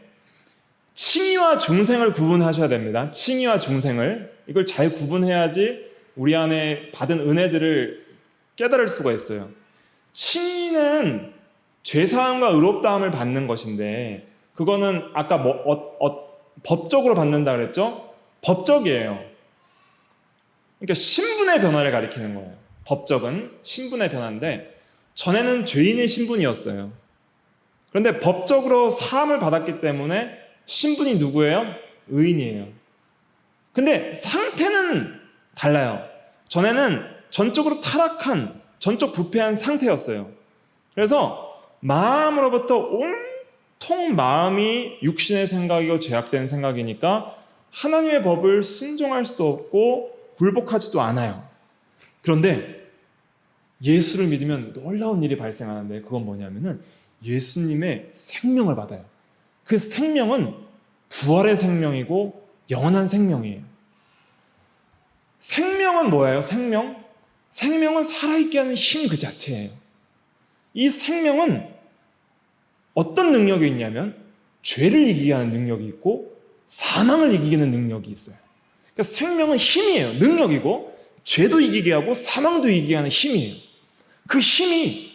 칭의와 중생을 구분하셔야 됩니다. 칭의와 중생을. 이걸 잘 구분해야지 우리 안에 받은 은혜들을 깨달을 수가 있어요. 칭의는 죄사함과 의롭다함을 받는 것인데 그거는 아까 법적으로 받는다 그랬죠? 법적이에요. 그러니까 신분의 변화를 가리키는 거예요. 법적은 신분의 변화인데 전에는 죄인의 신분이었어요. 그런데 법적으로 사함을 받았기 때문에 신분이 누구예요? 의인이에요. 근데 상태는 달라요. 전에는 전적으로 타락한, 전적 부패한 상태였어요. 그래서 마음으로부터 온통 마음이 육신의 생각이고 죄악된 생각이니까 하나님의 법을 순종할 수도 없고 굴복하지도 않아요. 그런데 예수를 믿으면 놀라운 일이 발생하는데 그건 뭐냐면은 예수님의 생명을 받아요. 그 생명은 부활의 생명이고 영원한 생명이에요. 생명은 뭐예요? 생명? 생명은 살아있게 하는 힘 그 자체예요. 이 생명은 어떤 능력이 있냐면 죄를 이기게 하는 능력이 있고 사망을 이기게 하는 능력이 있어요. 그러니까 생명은 힘이에요. 능력이고 죄도 이기게 하고 사망도 이기게 하는 힘이에요. 그 힘이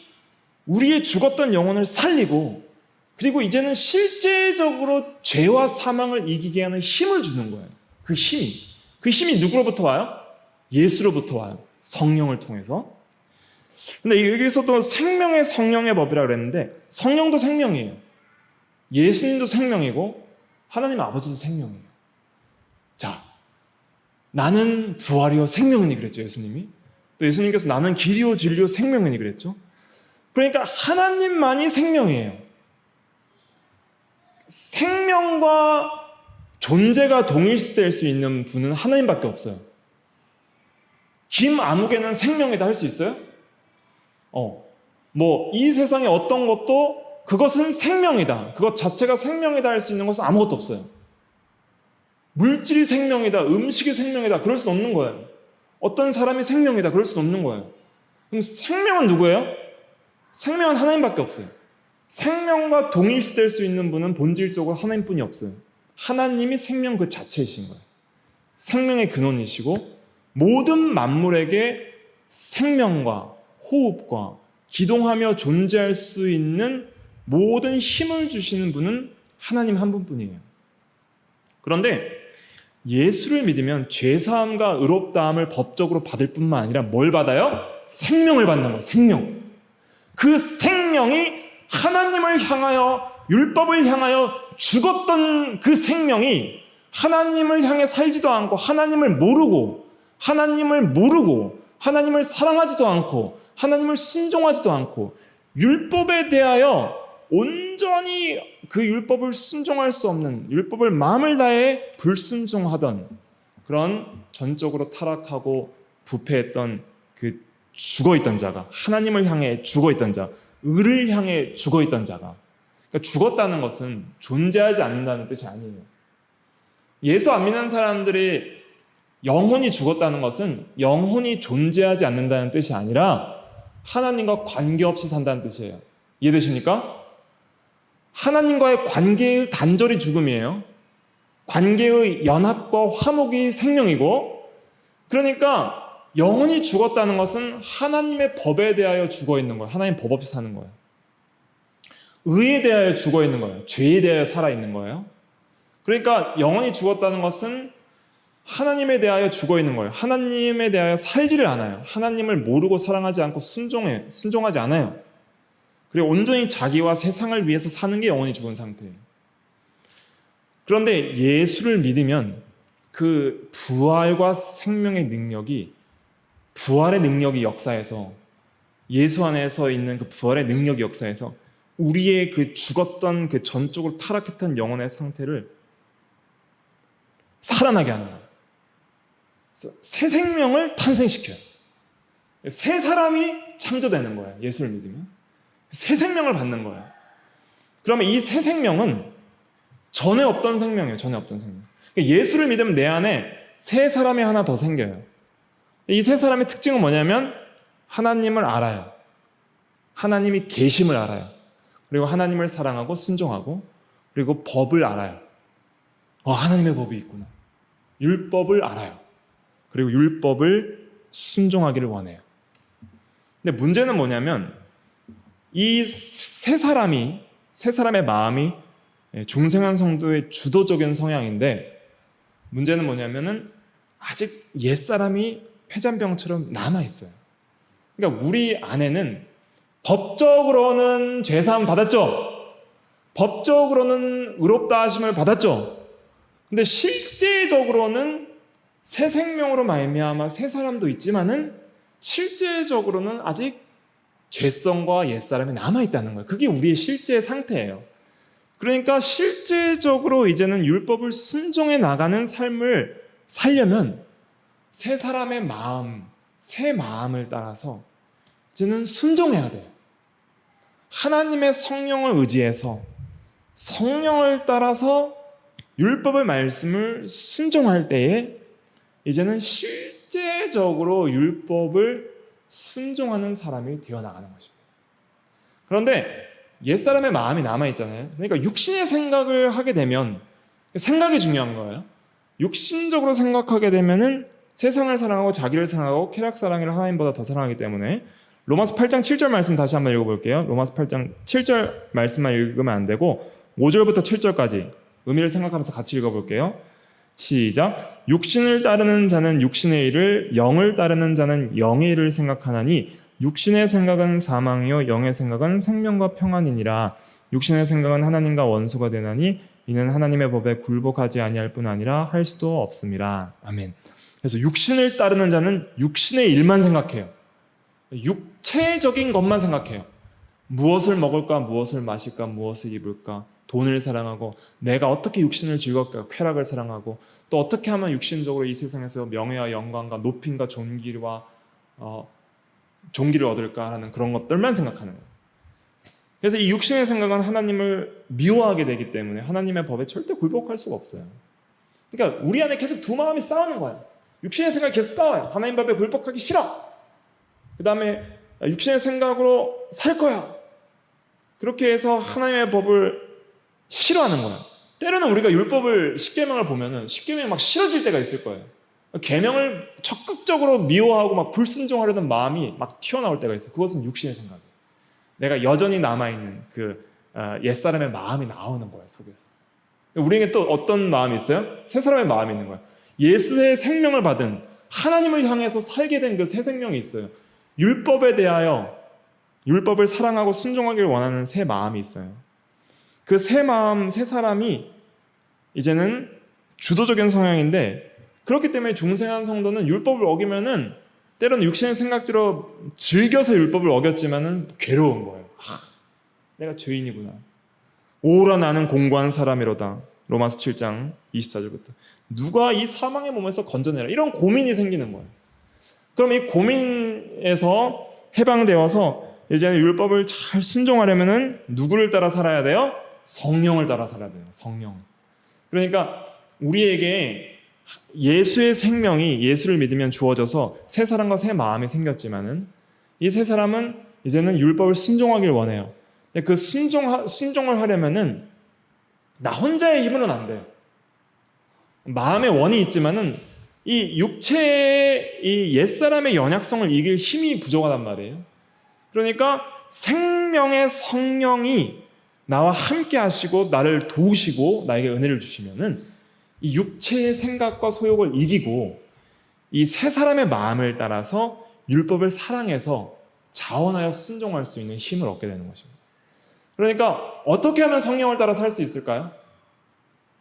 우리의 죽었던 영혼을 살리고 그리고 이제는 실제적으로 죄와 사망을 이기게 하는 힘을 주는 거예요. 그 힘이 누구로부터 와요? 예수로부터 와요. 성령을 통해서. 근데 여기서도 생명의 성령의 법이라고 그랬는데 성령도 생명이에요. 예수님도 생명이고 하나님 아버지도 생명이에요. 자, 나는 부활이요 생명이니 그랬죠, 예수님이. 또 예수님께서 나는 길이요 진리요 생명이니 그랬죠. 그러니까 하나님만이 생명이에요. 생명과 존재가 동일시될 수 있는 분은 하나님밖에 없어요. 김아무개는 생명이다 할 수 있어요? 이 세상에 어떤 것도 그것은 생명이다. 그것 자체가 생명이다 할 수 있는 것은 아무것도 없어요. 물질이 생명이다, 음식이 생명이다, 그럴 수 없는 거예요. 어떤 사람이 생명이다, 그럴 수 없는 거예요. 그럼 생명은 누구예요? 생명은 하나님밖에 없어요. 생명과 동일시될 수 있는 분은 본질적으로 하나님뿐이 없어요. 하나님이 생명 그 자체이신 거예요. 생명의 근원이시고 모든 만물에게 생명과 호흡과 기동하며 존재할 수 있는 모든 힘을 주시는 분은 하나님 한 분뿐이에요. 그런데 예수를 믿으면 죄사함과 의롭다함을 법적으로 받을 뿐만 아니라 뭘 받아요? 생명을 받는 거예요. 생명. 그 생명이 하나님을 향하여 율법을 향하여 죽었던 그 생명이 하나님을 향해 살지도 않고 하나님을 모르고 하나님을 사랑하지도 않고 하나님을 순종하지도 않고 율법에 대하여 온전히 그 율법을 순종할 수 없는 율법을 마음을 다해 불순종하던 그런 전적으로 타락하고 부패했던 그 죽어있던 자가 하나님을 향해 죽어있던 자 의를 향해 죽어있던 자가 그러니까 죽었다는 것은 존재하지 않는다는 뜻이 아니에요. 예수 안 믿는 사람들이 영혼이 죽었다는 것은 영혼이 존재하지 않는다는 뜻이 아니라 하나님과 관계없이 산다는 뜻이에요. 이해되십니까? 하나님과의 관계의 단절이 죽음이에요. 관계의 연합과 화목이 생명이고 그러니까 영혼이 죽었다는 것은 하나님의 법에 대하여 죽어있는 거예요. 하나님 법 없이 사는 거예요. 의에 대하여 죽어있는 거예요. 죄에 대하여 살아있는 거예요. 그러니까 영혼이 죽었다는 것은 하나님에 대하여 죽어있는 거예요. 하나님에 대하여 살지를 않아요. 하나님을 모르고 사랑하지 않고 순종하지 않아요. 그리고 온전히 자기와 세상을 위해서 사는 게 영혼이 죽은 상태예요. 그런데 예수를 믿으면 그 부활과 생명의 능력이 부활의 능력이 역사에서 예수 안에서 있는 그 부활의 능력이 역사에서 우리의 그 죽었던 그 전적으로 타락했던 영혼의 상태를 살아나게 하는 거예요. 새 생명을 탄생시켜요. 새 사람이 창조되는 거예요. 예수를 믿으면. 새 생명을 받는 거예요. 그러면 이 새 생명은 전에 없던 생명이에요. 전에 없던 생명. 예수를 믿으면 내 안에 새 사람이 하나 더 생겨요. 이 새 사람의 특징은 뭐냐면 하나님을 알아요. 하나님이 계심을 알아요. 그리고 하나님을 사랑하고 순종하고 그리고 법을 알아요. 하나님의 법이 있구나. 율법을 알아요. 그리고 율법을 순종하기를 원해요. 근데 문제는 뭐냐면 이 새 사람의 마음이 중생한 성도의 주도적인 성향인데, 문제는 뭐냐면은 아직 옛사람이 폐잔병처럼 남아있어요. 그러니까 우리 안에는 법적으로는 죄사함 받았죠. 법적으로는 의롭다 하심을 받았죠. 근데 실제적으로는 새 생명으로 말미암아 새 사람도 있지만은 실제적으로는 아직 죄성과 옛사람이 남아있다는 거예요. 그게 우리의 실제 상태예요. 그러니까 실제적으로 이제는 율법을 순종해 나가는 삶을 살려면 새 사람의 마음, 새 마음을 따라서 이제는 순종해야 돼요. 하나님의 성령을 의지해서 성령을 따라서 율법의 말씀을 순종할 때에 이제는 실제적으로 율법을 순종하는 사람이 되어나가는 것입니다. 그런데 옛사람의 마음이 남아있잖아요. 그러니까 육신의 생각을 하게 되면, 생각이 중요한 거예요. 육신적으로 생각하게 되면은 세상을 사랑하고 자기를 사랑하고 쾌락사랑이를 하나님보다 더 사랑하기 때문에, 로마서 8장 7절 말씀 다시 한번 읽어볼게요. 로마서 8장 7절 말씀만 읽으면 안 되고 5절부터 7절까지 의미를 생각하면서 같이 읽어볼게요. 시작. 육신을 따르는 자는 육신의 일을, 영을 따르는 자는 영의 일을 생각하나니 육신의 생각은 사망이요 영의 생각은 생명과 평안이니라. 육신의 생각은 하나님과 원수가 되나니 이는 하나님의 법에 굴복하지 아니할 뿐 아니라 할 수도 없습니다. 아멘. 그래서 육신을 따르는 자는 육신의 일만 생각해요. 육체적인 것만 생각해요. 무엇을 먹을까, 무엇을 마실까, 무엇을 입을까, 돈을 사랑하고 내가 어떻게 육신을 즐겁게 쾌락을 사랑하고 또 어떻게 하면 육신적으로 이 세상에서 명예와 영광과 높임과 존귀를 얻을까 하는 그런 것들만 생각하는 거예요. 그래서 이 육신의 생각은 하나님을 미워하게 되기 때문에 하나님의 법에 절대 굴복할 수가 없어요. 그러니까 우리 안에 계속 두 마음이 싸우는 거예요. 육신의 생각이 계속 싸워요. 하나님 법에 굴복하기 싫어. 그 다음에 육신의 생각으로 살 거야. 그렇게 해서 하나님의 법을 싫어하는 거야. 때로는 우리가 율법을, 십계명을 보면은 십계명이 막 싫어질 때가 있을 거예요. 계명을 적극적으로 미워하고 막 불순종하려는 마음이 막 튀어나올 때가 있어요. 그것은 육신의 생각이에요. 내가 여전히 남아있는 그 옛사람의 마음이 나오는 거예요, 속에서. 우리에게 또 어떤 마음이 있어요? 새 사람의 마음이 있는 거예요. 예수의 생명을 받은, 하나님을 향해서 살게 된 그 새 생명이 있어요. 율법에 대하여 율법을 사랑하고 순종하기를 원하는 새 마음이 있어요. 그 새 마음, 새 사람이 이제는 주도적인 성향인데, 그렇기 때문에 중생한 성도는 율법을 어기면은 때로는 육신의 생각대로 즐겨서 율법을 어겼지만은 괴로운 거예요. 내가 죄인이구나. 오라 나는 공고한 사람이로다. 로마서 7장 24절부터. 누가 이 사망의 몸에서 건져내라. 이런 고민이 생기는 거예요. 그럼 이 고민에서 해방되어서 이제 율법을 잘 순종하려면은 누구를 따라 살아야 돼요? 성령을 따라 살아야 돼요. 성령. 그러니까 우리에게 예수의 생명이 예수를 믿으면 주어져서 새 사람과 새 마음이 생겼지만은 이 새 사람은 이제는 율법을 순종하길 원해요. 근데 그 순종을 하려면은 나 혼자의 힘으로는 안 돼요. 마음의 원이 있지만은 이 육체의 이 옛사람의 연약성을 이길 힘이 부족하단 말이에요. 그러니까 생명의 성령이 나와 함께 하시고 나를 도우시고 나에게 은혜를 주시면은 이 육체의 생각과 소욕을 이기고 이 새 사람의 마음을 따라서 율법을 사랑해서 자원하여 순종할 수 있는 힘을 얻게 되는 것입니다. 그러니까 어떻게 하면 성령을 따라 살 수 있을까요?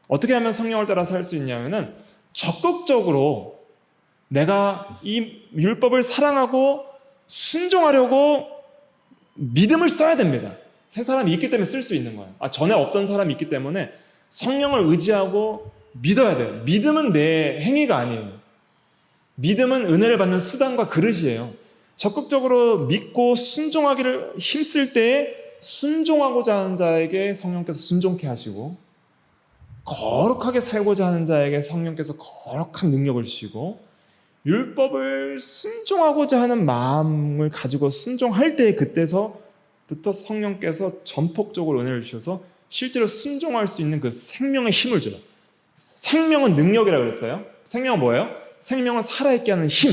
어떻게 하면 성령을 따라 살 수 있냐면은 적극적으로 내가 이 율법을 사랑하고 순종하려고 믿음을 써야 됩니다. 새 사람이 있기 때문에 쓸 수 있는 거예요. 전에 없던 사람이 있기 때문에 성령을 의지하고 믿어야 돼요. 믿음은 내 행위가 아니에요. 믿음은 은혜를 받는 수단과 그릇이에요. 적극적으로 믿고 순종하기를 힘쓸 때에 순종하고자 하는 자에게 성령께서 순종케 하시고, 거룩하게 살고자 하는 자에게 성령께서 거룩한 능력을 주시고, 율법을 순종하고자 하는 마음을 가지고 순종할 때 그때서부터 성령께서 전폭적으로 은혜를 주셔서 실제로 순종할 수 있는 그 생명의 힘을 줘요. 생명은 능력이라고 그랬어요. 생명은 뭐예요? 생명은 살아있게 하는 힘,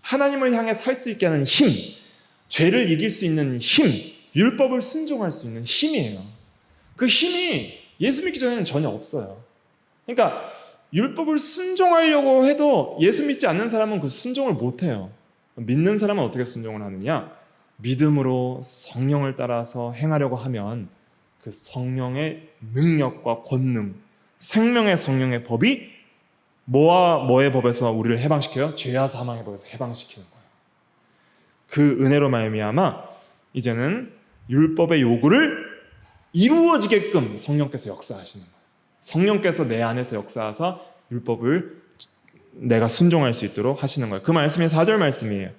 하나님을 향해 살 수 있게 하는 힘, 죄를 이길 수 있는 힘, 율법을 순종할 수 있는 힘이에요. 그 힘이 예수 믿기 전에는 전혀 없어요. 그러니까 율법을 순종하려고 해도 예수 믿지 않는 사람은 그 순종을 못해요. 믿는 사람은 어떻게 순종을 하느냐? 믿음으로 성령을 따라서 행하려고 하면 그 성령의 능력과 권능, 생명의 성령의 법이 뭐와 뭐의 법에서 우리를 해방시켜요? 죄와 사망의 법에서 해방시키는 거예요. 그 은혜로 말미암아 이제는 율법의 요구를 이루어지게끔 성령께서 역사하시는 거예요. 성령께서 내 안에서 역사하사 율법을 내가 순종할 수 있도록 하시는 거예요. 그 말씀이 4절 말씀이에요.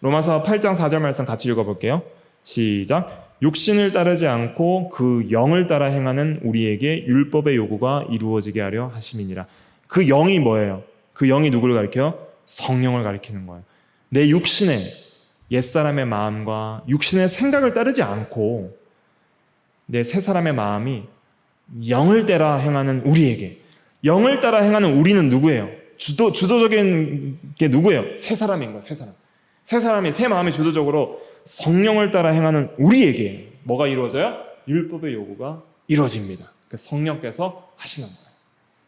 로마서 8장 4절 말씀 같이 읽어볼게요. 시작. 육신을 따르지 않고 그 영을 따라 행하는 우리에게 율법의 요구가 이루어지게 하려 하심이니라. 그 영이 뭐예요? 그 영이 누구를 가리켜요? 성령을 가리키는 거예요. 내 육신의 옛사람의 마음과 육신의 생각을 따르지 않고 내 새 사람의 마음이 영을 따라 행하는 우리에게, 영을 따라 행하는 우리는 누구예요? 주도적인 게 누구예요? 새 사람인 거예요. 새 사람. 새 사람이, 새 마음이 주도적으로 성령을 따라 행하는 우리에게 뭐가 이루어져요? 율법의 요구가 이루어집니다. 그 성령께서 하시는 거예요.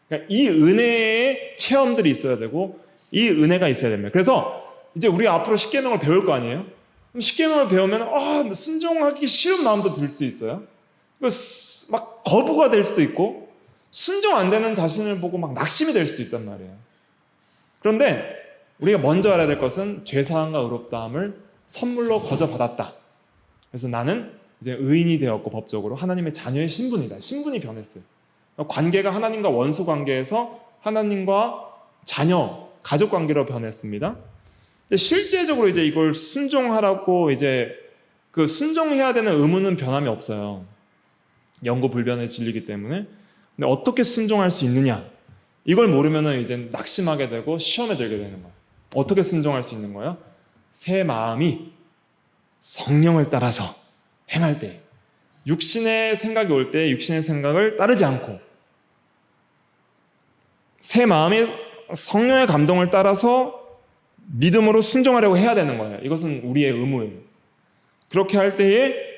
그러니까 이 은혜의 체험들이 있어야 되고 이 은혜가 있어야 됩니다. 그래서 이제 우리가 앞으로 십계명을 배울 거 아니에요? 그럼 십계명을 배우면 순종하기 싫은 마음도 들 수 있어요. 막 거부가 될 수도 있고 순종 안 되는 자신을 보고 막 낙심이 될 수도 있단 말이에요. 그런데 우리가 먼저 알아야 될 것은 죄사함과 의롭다함을 선물로 거저 받았다. 그래서 나는 이제 의인이 되었고 법적으로 하나님의 자녀의 신분이다. 신분이 변했어요. 관계가 하나님과 원수 관계에서 하나님과 자녀, 가족 관계로 변했습니다. 근데 실제적으로 이제 이걸 순종하라고 이제 그 순종해야 되는 의무는 변함이 없어요. 영구불변의 진리이기 때문에. 근데 어떻게 순종할 수 있느냐? 이걸 모르면은 이제 낙심하게 되고 시험에 들게 되는 거예요. 어떻게 순종할 수 있는 거예요? 새 마음이 성령을 따라서 행할 때, 육신의 생각이 올 때 육신의 생각을 따르지 않고 새 마음이 성령의 감동을 따라서 믿음으로 순종하려고 해야 되는 거예요. 이것은 우리의 의무예요. 그렇게 할 때에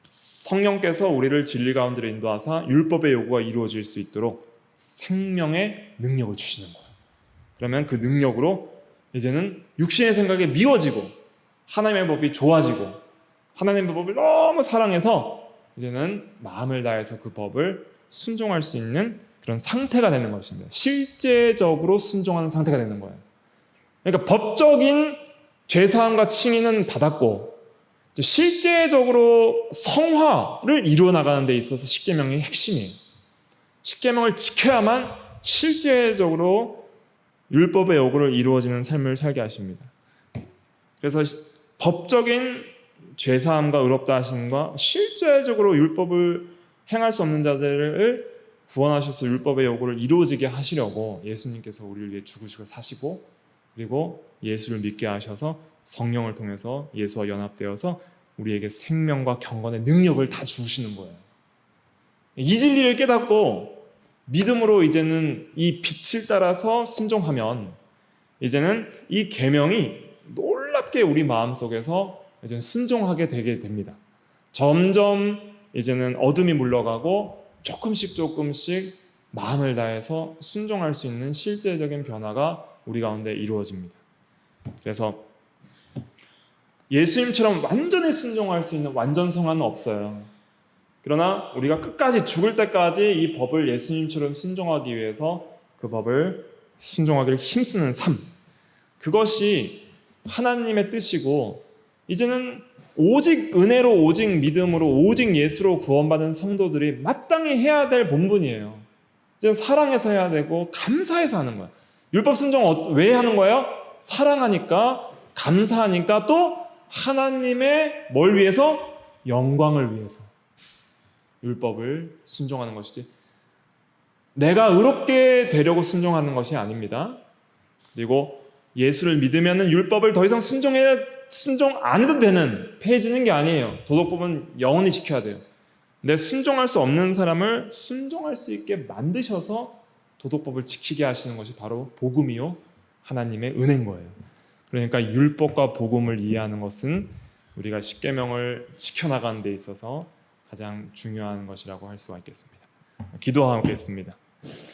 성령께서 우리를 진리 가운데로 인도하사 율법의 요구가 이루어질 수 있도록 생명의 능력을 주시는 거예요. 그러면 그 능력으로 이제는 육신의 생각이 미워지고 하나님의 법이 좋아지고 하나님의 법을 너무 사랑해서 이제는 마음을 다해서 그 법을 순종할 수 있는 그런 상태가 되는 것입니다. 실제적으로 순종하는 상태가 되는 거예요. 그러니까 법적인 죄사함과 칭의는 받았고 실제적으로 성화를 이루어 나가는 데 있어서 십계명의 핵심이에요. 십계명을 지켜야만 실제적으로 율법의 요구를 이루어지는 삶을 살게 하십니다. 그래서 법적인 죄사함과 의롭다 하심과 실제적으로 율법을 행할 수 없는 자들을 구원하셔서 율법의 요구를 이루어지게 하시려고 예수님께서 우리를 위해 죽으시고 사시고 그리고 예수를 믿게 하셔서 성령을 통해서 예수와 연합되어서 우리에게 생명과 경건의 능력을 다 주시는 거예요. 이 진리를 깨닫고 믿음으로 이제는 이 빛을 따라서 순종하면 이제는 이 계명이 놀랍게 우리 마음속에서 이제 순종하게 되게 됩니다. 점점 이제는 어둠이 물러가고 조금씩 마음을 다해서 순종할 수 있는 실제적인 변화가 우리 가운데 이루어집니다. 그래서 예수님처럼 완전히 순종할 수 있는 완전 성화는 없어요. 그러나 우리가 끝까지 죽을 때까지 이 법을 예수님처럼 순종하기 위해서 그 법을 순종하기를 힘쓰는 삶, 그것이 하나님의 뜻이고 이제는 오직 은혜로 오직 믿음으로 오직 예수로 구원받은 성도들이 마땅히 해야 될 본분이에요. 이제 사랑해서 해야 되고 감사해서 하는 거예요. 율법 순종 왜 하는 거예요? 사랑하니까 감사하니까 또 하나님의 뭘 위해서? 영광을 위해서 율법을 순종하는 것이지 내가 의롭게 되려고 순종하는 것이 아닙니다. 그리고 예수를 믿으면 율법을 더 이상 순종 안 해도 되는, 폐해지는 게 아니에요. 도덕법은 영원히 지켜야 돼요. 근데 순종할 수 없는 사람을 순종할 수 있게 만드셔서 도덕법을 지키게 하시는 것이 바로 복음이요 하나님의 은혜인 거예요. 그러니까 율법과 복음을 이해하는 것은 우리가 십계명을 지켜나가는 데 있어서 가장 중요한 것이라고 할 수가 있겠습니다. 기도하겠습니다.